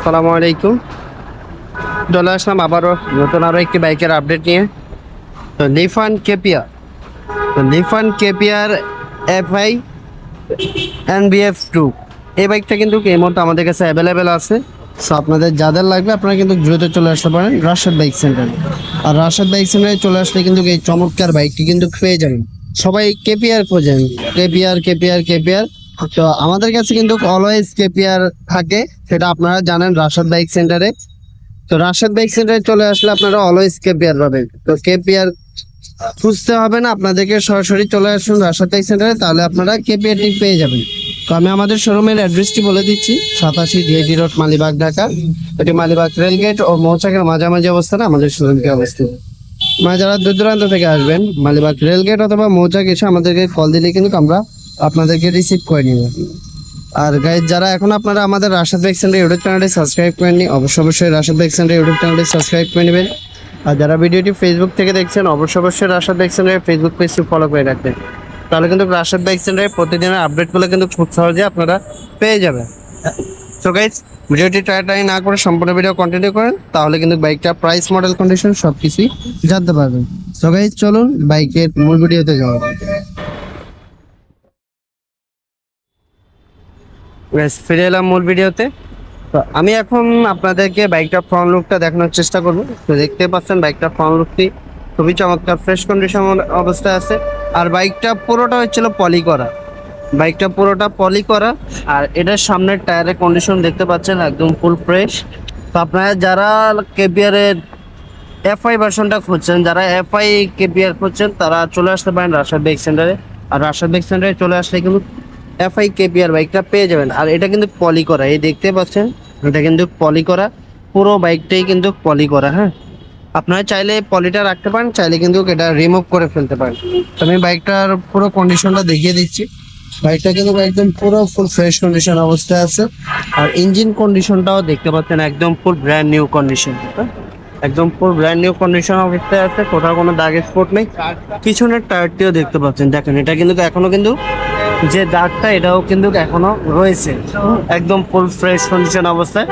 আসসালামু আলাইকুম। চলে আসলাম আবারও নতুন আরও একটি বাইকের আপডেট নিয়ে। তো লিফান কেপিয়ার FI NBF2 এই বাইকটা কিন্তু এই মুহূর্তে আমাদের কাছে অ্যাভেলেবেল আছে। সো আপনাদের যাদের লাগবে আপনারা কিন্তু দ্রুত চলে আসতে পারেন রাশেদ বাইক সেন্টারে। আর রাশেদ বাইক সেন্টারে চলে আসলে কিন্তু এই চমৎকার বাইকটি কিন্তু পেয়ে যাবেন। সবাই কেপিআর খোঁজেন, কেপিআর। তো আমাদের কাছে কিন্তু অলওয়েজ কেপিআর থাকে, সেটা আপনারা জানেন রাশেদ বাইক সেন্টারে। তো রাশেদ বাইক সেন্টারে চলে আসলে আপনারা অলওয়েজ কেপিআর পাবেন। তো কেপিআর খুঁজতে হবে না, আপনাদেরকে সরাসরি চলে আসুন রাশেদ বাইক সেন্টারে, তাহলে আপনারা কেপিআরটি পেয়ে যাবেন। তো আমি আমাদের শোরুমের অ্যাড্রেসটি বলে দিচ্ছি, 87 DID রোড, মালিবাগ, ঢাকা। এটি মালিবাগ রেলগেট ও মৌচাকের মাঝামাঝি অবস্থানে আমাদের শোরুমটি অবস্থিত। মানে যারা দূর দূরান্ত থেকে আসবেন, মালিবাগ রেলগেট অথবা মৌচাক এসে আমাদেরকে কল দিলে কিন্তু আমরা আপনাদেরকে রিসিভ করে নিব। আর গাইজ, যারা এখন আপনারা আমাদের রাশেদ বাইক সেন্টার ইউটিউব চ্যানেলটি সাবস্ক্রাইব করেননি, অবশ্যই রাশেদ বাইক সেন্টার ইউটিউব চ্যানেলটি সাবস্ক্রাইব করে নেবেন। আর যারা ভিডিওটি ফেসবুক থেকে দেখছেন, অবশ্যই রাশেদ বাইক সেন্টারের ফেসবুক পেজটি ফলো করে রাখবেন, তাহলে কিন্তু রাশেদ বাইক সেন্টারের প্রতিদিনের আপডেটগুলো কিন্তু খুব সহজে আপনারা পেয়ে যাবেন। সো গাইজ, ভিডিওটি টাই না করে সম্পূর্ণ ভিডিও কন্টিনিউ করেন, তাহলে কিন্তু বাইকটা প্রাইস, মডেল, কন্ডিশন সব কিছুই জানতে পারবেন। সো গাইজ, চলুন বাইকের মূল ভিডিওতে যাওয়া যাক। ফিরে এলাম মূল ভিডিওতে। তো আমি এখন আপনাদেরকে বাইকটা ফ্রন্ট লুকটা দেখানোর চেষ্টা করব। তো দেখতে পাচ্ছেন বাইকটা ফ্রন্ট লুকটি খুবই চমৎকার, ফ্রেশ কন্ডিশন অবস্থায় আছে। আর বাইকটা পুরোটা হচ্ছিল পলি করা। আর এটার সামনের টায়ারের কন্ডিশন দেখতে পাচ্ছেন একদম ফুল ফ্রেশ। তো আপনারা যারা কেপিআরের FI ভার্সনটা খুঁজছেন, যারা FI কেপিআর খুঁজছেন, তারা চলে আসতে পারেন রাশেদ বাইক সেন্টারে। আর রাশেদ বাইক সেন্টারে চলে আসলে কিন্তু FI কেপিআর বাইকটা পেয়ে যাবেন। আর এটা কিন্তু পলি করা, এই দেখতে পাচ্ছেন, এটা কিন্তু পলি করা, পুরো বাইকটাই কিন্তু পলি করা। হ্যাঁ, আপনারা চাইলে পলিটা রাখতে পারেন, চাইলে কিন্তু এটা রিমুভ করে ফেলতে পারেন। তো আমি বাইকটার পুরো কন্ডিশনটা দেখিয়ে দিচ্ছি। বাইকটা কিন্তু একদম পুরো ফুল ফ্রেশ কন্ডিশন অবস্থায় আছে। আর ইঞ্জিন কন্ডিশনটাও দেখতে পাচ্ছেন একদম ফুল ব্র্যান্ড নিউ কন্ডিশন, একদম ফুল ব্র্যান্ড নিউ কন্ডিশন অবস্থায় আছে, কোথাও কোনো দাগ স্পট নেই। পিছনের টায়ারটিও দেখতে পাচ্ছেন, দেখেন এটা কিন্তু এখনো কিন্তু যে দাগটা এটাও কিন্তু এখনো রয়েছে, একদম ফুল ফ্রেশ কন্ডিশন অবস্থায়।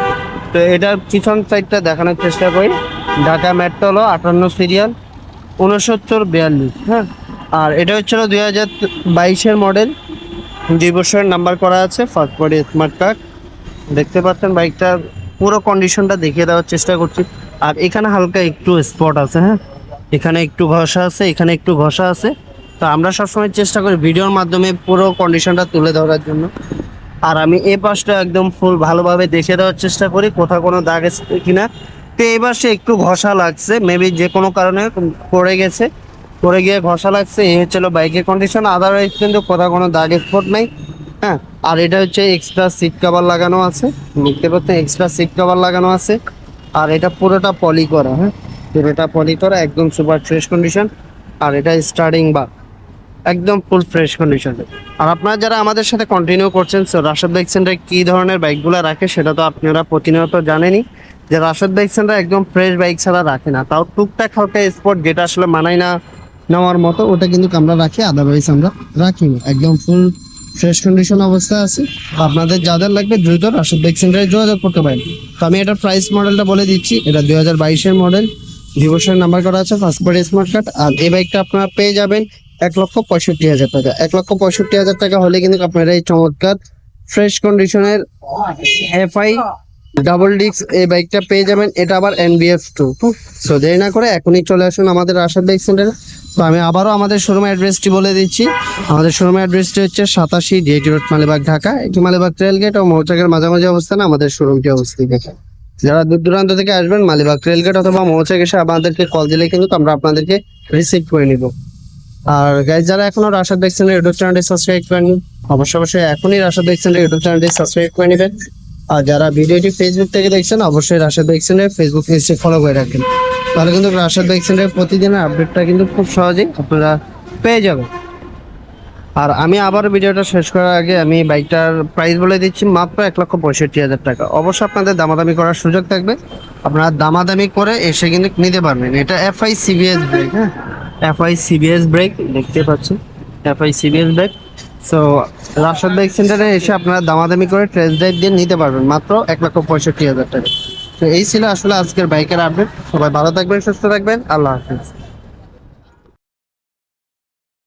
তো এটার পিছন সাইডটা দেখানোর চেষ্টা করি। Dhaka metro 58 serial 6942। হ্যাঁ, আর এটা হচ্ছিল 2022-এর মডেল, 2 বছরের নাম্বার করা আছে, ফার্স্ট বডি স্মার্ট কার্ড। দেখতে পাচ্ছেন বাইকটার পুরো কন্ডিশনটা দেখিয়ে দেওয়ার চেষ্টা করছি। আর এখানে হালকা একটু স্পট আছে, হ্যাঁ, এখানে একটু ঘষা আছে, এখানে একটু ঘষা আছে। তো আমরা সবসময় চেষ্টা করি ভিডিওর মাধ্যমে পুরো কন্ডিশনটা তুলে ধরার জন্য। আর আমি এই পাশটা একদম ফুল ভালোভাবে দেখে দেওয়ার চেষ্টা করি কোথাও কোনো দাগ আছে কিনা। তো এই পাশে একটু ঘষা লাগছে, মেবি যে কোনো কারণে পড়ে গিয়ে ঘষা লাগছে, এই হচ্ছিল বাইকের কন্ডিশন। আদারওয়াইজ কিন্তু কোথাও কোনো দাগ স্পট নেই। হ্যাঁ, আর এটা হচ্ছে এক্সট্রা সিট কভার লাগানো আছে, দেখতে পাচ্ছেন এক্সট্রা সিট কভার লাগানো আছে। আর এটা পুরোটা পলি করা, হ্যাঁ, পুরোটা পলি করা, একদম সুপার ফ্রেশ কন্ডিশন। আর এটা স্টার্টিং বা একদম ফুল ফ্রেশ কন্ডিশন। আর আপনারা যারা আমাদের সাথে কন্টিনিউ করছেন, সো রাশেদ বাইক সেন্টার কী ধরনের বাইকগুলো রাখে সেটা তো আপনারা প্রতিনিয়ত জানেনই, যে রাশেদ বাইক সেন্টার একদম ফ্রেশ বাইক ছাড়া রাখে না। তাও টুকটাক হালকা স্পট যেটা আসলে মানায় না নেওয়ার মতো, ওটা কিন্তু আমরা রাখি, আদারওয়াইজ আমরা রাখি না। একদম ফুল ফ্রেশ কন্ডিশন অবস্থা আছে। আপনাদের যাদের লাগবে দ্রুত রাশেদ বাইক সেন্টারে যোগাযোগ করতে পারেন। তো আমি এটার প্রাইস মডেলটা বলে দিচ্ছি। এটা 2022-এর মডেল, 2 বছরের নাম্বার করা আছে, ফার্স্ট বডি স্মার্ট কার্ড। আর এই বাইকটা আপনারা পেয়ে যাবেন 1,65,000 টাকা। 1,65,000 টাকা হলে কিন্তু আপনারা এই চমৎকার ফ্রেশ কন্ডিশনের FI ডাবল ডিস্ক এই বাইকটা পেয়ে যাবেন। এটা আবার NBF2। সো দেরি না করে এখনই চলে আসুন আমাদের রাশেদ বাইক সেন্টারে। তো আমি আবারও আমাদের শোরুমের অ্যাড্রেসটি বলে দিচ্ছি। আমাদের শোরুমের অ্যাড্রেসটি হচ্ছে 87 DID রোড, মালিবাগ, ঢাকা। এটি মালিবাগ রেলগেট ও মৌচাকের মাঝামাঝি অবস্থানে আমাদের শোরুমটি অবস্থিত। যারা দূর দূরান্ত থেকে আসবেন, মালিবাগ রেলগেট অথবা মৌচাক এসে আমাদেরকে কল দিলে কিন্তু আমরা আপনাদেরকে রিসিভ করে নিব। আর গাইজ, যারা এখনো রাশেদ বাইক সেন্টার ইউটিউব চ্যানেলটি সাবস্ক্রাইব করেননি, অবশ্যই এখনই রাশেদ বাইক সেন্টার ইউটিউব চ্যানেলটি সাবস্ক্রাইব করে নেবেন। আর যারা ভিডিওটি ফেসবুক থেকে দেখছেন, অবশ্যই রাশেদ বাইক সেন্টার ফেসবুক পেজটি ফলো করে রাখবেন, তাহলে কিন্তু রাশেদ বাইক সেন্টারের প্রতিদিনের আপডেটটা কিন্তু খুব সহজেই আপনারা পেয়ে যাবেন। আর আমি আবার ভিডিওটা শেষ করার আগে আমি বাইকটার প্রাইস বলে দিচ্ছি, মাত্র 1,65,000 টাকা। অবশ্যই আপনাদের দামাদামি করার সুযোগ থাকবে, আপনারা দামাদামি করে এসে কিন্তু নিতে পারবেন। এটা FI CBS ব্রেক, হ্যাঁ, FI CBS ব্রেক দেখতে পাচ্ছেন, FI CBS brake so Rashad bike সেন্টারে এসে আপনারা দামাদামি করে টেস্ট ড্রাইভ দিয়ে নিতে পারবেন মাত্র 1,65,000 টাকা। তো এই ছিল আসলে আজকের বাইকের আপডেট। সবাই ভালো থাকবেন, সুস্থ থাকবেন, আল্লাহ হাফিজ।